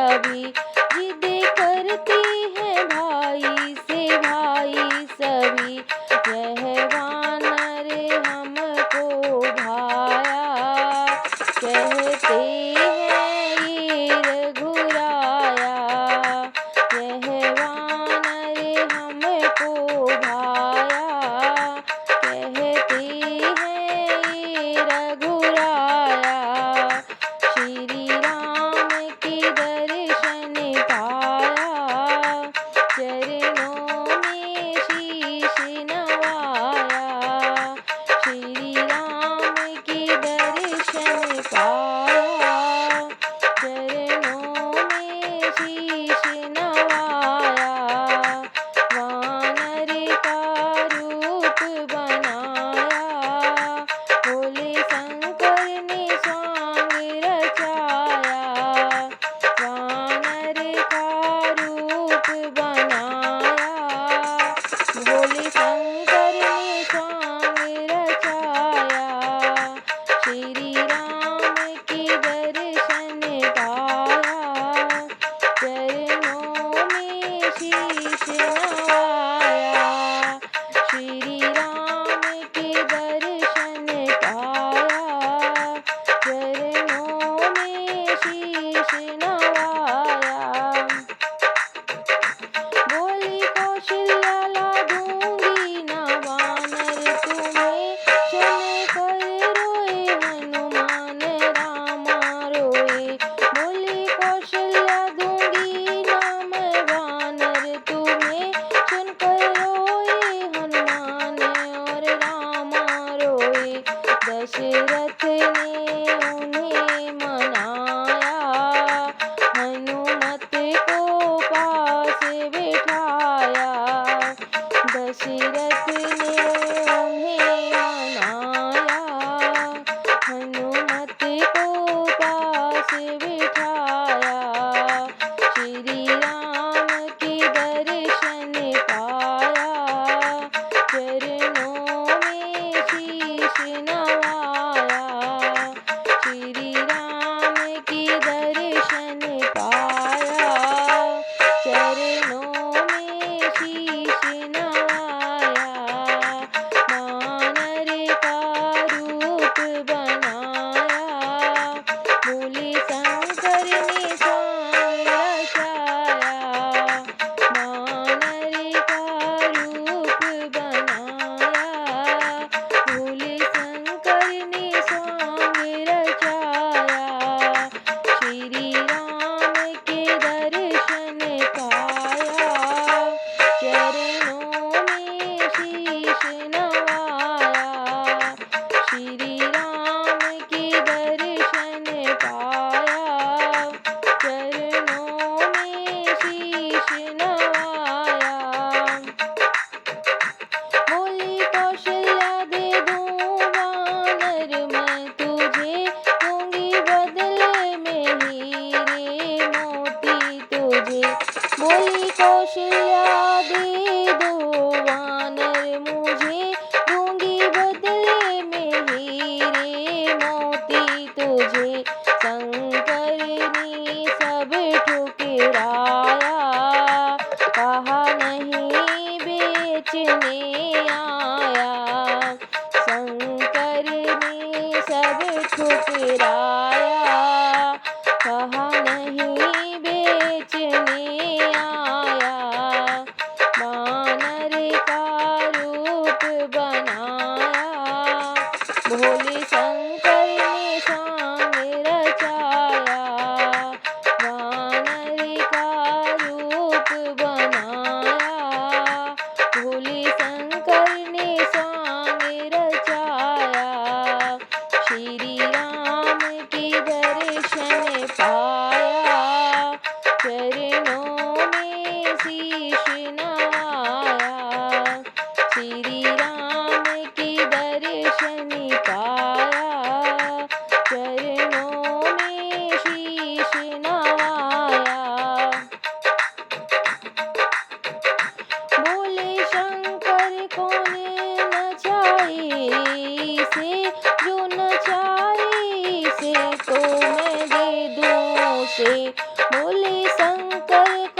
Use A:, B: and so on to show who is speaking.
A: सभी जिद करते हैं भाई से भाई सभी। यह वानर हमको भाया, कहते हैं ये रघुराया। यह वानर हमको भाया, कहते हैं ये रघुराया। श्री राम के दर्शन पाया, चरणों में शीश नवाया। श्री राम के दर्शन पाया, चरणों में शीश नवाया। वानर का रूप बनाया, भोले शंकर ने स्वांग रचाया। वानर का रूप बनाया, भोले शंकर ने स्वांग रचाया। श्री राम के दर्शन पाया, चरणों में शीश नवाया। श्री राम के दर्शन पाया, चरणों में शीश नवाया। बोली कौशल्या ला दूंगी ना वानर तुम्हें, सुन कर रोए हनुमान रामा रोए। बोली कौशल्या दूंगी नाम वानर तुम्हें, सुनकर रोए हनुमान और रामा रोए। दशरथ ने उन्हें मनाया, हनुमत को पास बिठाया। दशरथ ने उन्हें मनाया, हनुमत को पास बिठाया। श्री राम के दर्शन पाया, चरणों में शीश नवाया। श्री राम के दर्शन पाया, चरणों में शीश नवाया। वानर का रूप बनाया, भोले शंकर ने स्वांग रचाया। वानर का रूप बनाया, भोले शंकर ने स्वांग रचाया। श्री राम के दर्शन पाया, चरणों में शीश नवाया। श्री राम के दर्शन पाया, चरणों में शीश नवाया। बोली कौशल्या दे दूं वानर मैं तुझे, दूंगी बदले में हीरे मोती तुझे। बोली कौशल्या दे दो वानर मुझे, दूंगी बदले में हीरे मोती तुझे। शंकर ने सब ठुकराया, कहा नहीं बेचने आया। शंकर ने सब ठुकराया, कहा नहीं बेचने आया। वानर का रूप बनाया, भोले शंकर ने स्वांग रचाया। वानर का शंकर